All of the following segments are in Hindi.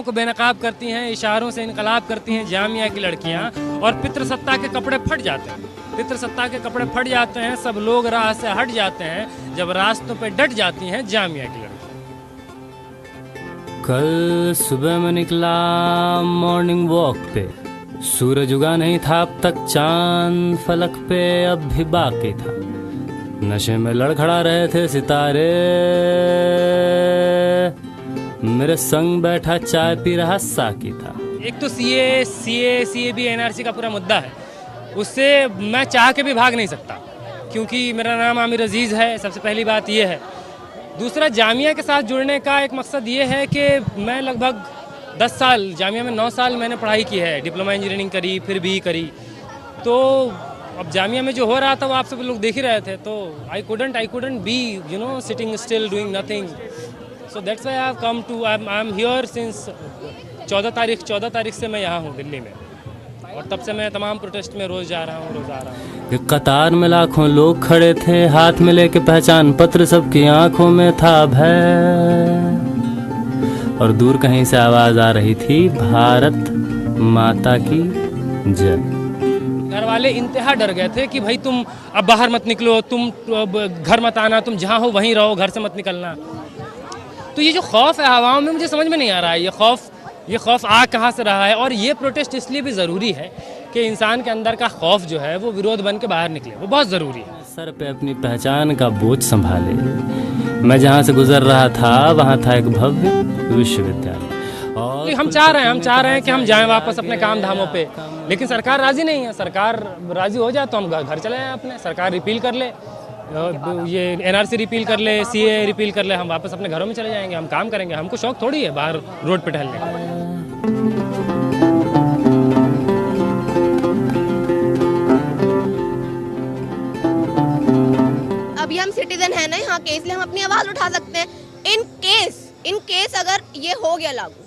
को बेनकाब करती हैं, इशारों से इनकलाब करती हैं जामिया की लड़कियां, और पितृसत्ता के कपड़े फट जाते हैं। पितृसत्ता के कपड़े फट जाते हैं, सब लोग राह से हट जाते हैं जब रास्तों पे डट जाती हैं जामिया की लड़कियां। कल सुबह में निकला मॉर्निंग वॉक पे, सूरज उगा नहीं था अब तक, चांद फलक पे अब भी बाकी था, नशे में लड़खड़ा रहे थे सितारे, मेरे संग बैठा चाय पी रहा साकी था। एक तो सीए भी एनआरसी का पूरा मुद्दा है, उससे मैं चाह के भी भाग नहीं सकता क्योंकि मेरा नाम आमिर अजीज़ है। सबसे पहली बात ये है। दूसरा, जामिया के साथ जुड़ने का एक मकसद ये है कि मैं लगभग 10 साल, जामिया में 9 साल मैंने पढ़ाई की है, डिप्लोमा इंजीनियरिंग करी, फिर भी करी। तो अब जामिया में जो हो रहा था वो आप सब लोग देख ही रहे थे, तो I couldn't be sitting still doing nothing. So that's why I have come to, I am here since 14 तारीख से मैं यहाँ हूँ दिल्ली में, और तब से मैं तमाम प्रोटेस्ट में रोज़ आ रहा हूँ। एक कतार में लाखों लोग खड़े थे, हाथ में लेके पहचान पत्र, सबकी आंखों में था भय, और दूर कहीं से आवाज आ रही थी, भारत माता की जय। घर वाले इंतहा डर गए थे कि भाई तुम अब बाहर मत निकलो, तुम घर मत आना, तुम जहाँ हो वहीं रहो, घर से मत निकलना। तो ये जो खौफ है हवाओं में, मुझे समझ में नहीं आ रहा है ये खौफ आ कहाँ से रहा है। और ये प्रोटेस्ट इसलिए भी ज़रूरी है कि इंसान के अंदर का खौफ जो है वो विरोध बन के बाहर निकले, वो बहुत ज़रूरी है। सर पे अपनी पहचान का बोझ संभाले, मैं जहाँ से गुजर रहा था वहाँ था एक भव्य विश्वविद्यालय, और हम चाह रहे हैं कि हम जाएं वापस अपने काम धामों पे, लेकिन सरकार राज़ी नहीं है। सरकार राज़ी हो जाए तो हम घर चले जाएं अपने, सरकार रिपील कर ले, ये एनआरसी रिपील कर ले, सीए रिपील कर ले, हम वापस अपने घरों में चले जाएंगे, हम काम करेंगे। हमको शौक थोड़ी है बाहर रोड पे टहलने का। अभी हम सिटीजन है ना यहाँ के, इसलिए हम अपनी आवाज उठा सकते हैं। इन केस अगर ये हो गया लागू,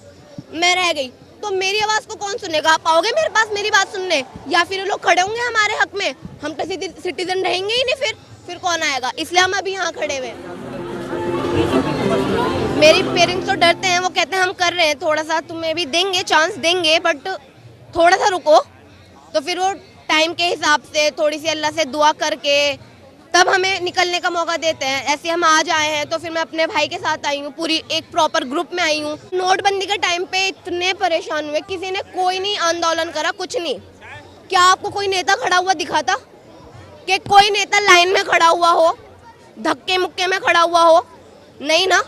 मैं रह गई, तो मेरी आवाज को कौन सुनेगा? आप आओगे मेरे पास मेरी बात सुनने, या फिर लोग खड़े होंगे हमारे हक में? हम तो सिटीजन रहेंगे ही नहीं, फिर कौन आएगा? इसलिए हम अभी यहाँ खड़े हुए। मेरे पेरेंट्स तो डरते हैं, वो कहते हैं हम कर रहे हैं, थोड़ा सा तुम्हें भी देंगे, चांस देंगे, बट थोड़ा सा रुको। तो फिर वो टाइम के हिसाब से थोड़ी सी अल्लाह से दुआ करके तब हमें निकलने का मौका देते हैं। ऐसे हम आज आए हैं तो फिर मैं अपने भाई के साथ आई हूँ, पूरी एक प्रॉपर ग्रुप में आई हूँ। नोटबंदी के टाइम पे इतने परेशान हुए, किसी ने कोई नहीं आंदोलन करा, कुछ नहीं। क्या आपको कोई नेता खड़ा हुआ दिखा था कि कोई नेता लाइन में खड़ा हुआ हो, धक्के मुक्के में खड़ा हुआ हो? नहीं ना।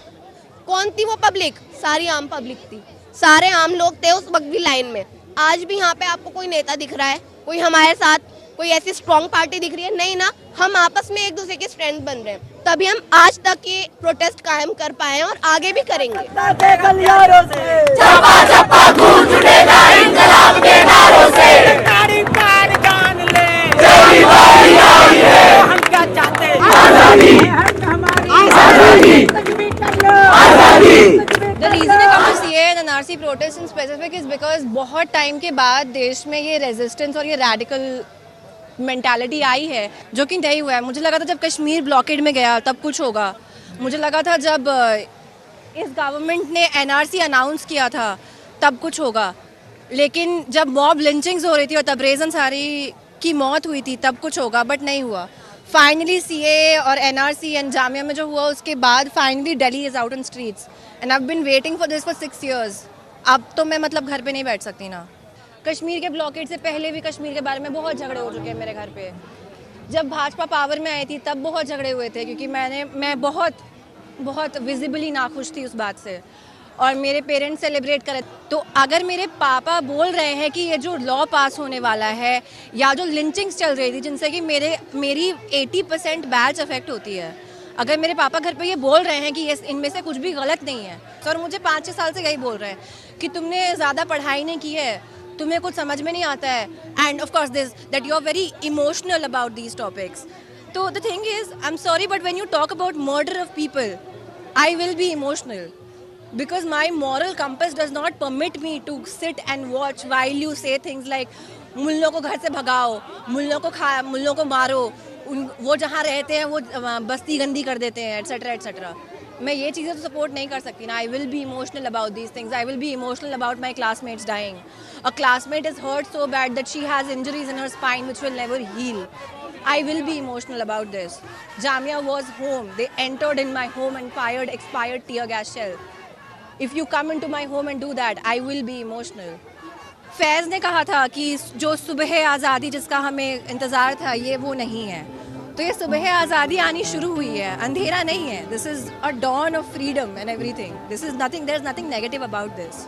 कौन थी वो पब्लिक? सारी आम पब्लिक थी, सारे आम लोग थे उस वक्त भी लाइन में। आज भी यहाँ पे आपको कोई नेता दिख रहा है, कोई हमारे साथ कोई ऐसी स्ट्रॉन्ग पार्टी दिख रही है? नहीं ना। हम आपस में एक दूसरे के स्ट्रेंथ बन रहे हैं, तभी हम आज तक ये प्रोटेस्ट कायम कर पाए हैं और आगे भी करेंगे। The reason I come to CA and NRC protest in specific is because बहुत टाइम के बाद देश में ये रेजिस्टेंस और ये रैडिकल मेंटालिटी आई है जो कि नहीं हुआ है। मुझे लगा था जब कश्मीर ब्लॉकेड में गया तब कुछ होगा, मुझे लगा था जब इस गवर्नमेंट ने एनआरसी अनाउंस किया था तब कुछ होगा, लेकिन जब मॉब लिंचिंग्स हो रही थी और तबरेज़ अंसारी की मौत हुई थी तब कुछ होगा, बट नहीं हुआ। फाइनली सीए और एनआरसी एंड जामिया में जो हुआ उसके बाद finally Delhi is out in streets and I have been waiting for this for 6 years। अब तो मैं मतलब घर पे नहीं बैठ सकती ना। कश्मीर के ब्लॉकेट से पहले भी कश्मीर के बारे में बहुत झगड़े हो चुके हैं मेरे घर पे। जब भाजपा पावर में आई थी तब बहुत झगड़े हुए थे क्योंकि मैं बहुत विजिबली नाखुश थी उस बात से, और मेरे पेरेंट्स सेलिब्रेट करे। तो अगर मेरे पापा बोल रहे हैं कि ये जो लॉ पास होने वाला है या जो लिंचिंग्स चल रही थी जिनसे कि मेरी 80% बैच अफेक्ट होती है, अगर मेरे पापा घर पे ये बोल रहे हैं कि ये इनमें से कुछ भी गलत नहीं है, तो और मुझे 5-6 साल से यही बोल रहे हैं कि तुमने ज़्यादा पढ़ाई नहीं की है, तुम्हें कुछ समझ में नहीं आता है, and of course this that you are very emotional about these topics. तो the thing is, I am sorry but when you talk about murder of people I will be emotional because my moral compass does not permit me to sit and watch while you say things like मुल्लों को घर से भगाओ, मुल्लों को मारो, वो जहाँ रहते हैं वो बस्ती गंदी कर देते हैं, एट्सेट्रा एट्सेट्रा। मैं ये चीज़ें तो सपोर्ट नहीं कर सकती ना. I will be emotional about these things. I will be emotional about my classmates dying. A classmate is hurt so bad that she has injuries in her spine which will never heal. I will be emotional about this. Jamia was home. They entered in my home and fired expired tear gas shell. If you come into my home and do that, I will be emotional. फैज़ ने कहा था कि जो सुबह आज़ादी जिसका हमें इंतज़ार था ये वो नहीं है. तो ये सुबह आज़ादी आनी शुरू हुई है, अंधेरा नहीं है. This is a dawn of freedom and everything. This is nothing. There is nothing negative about this.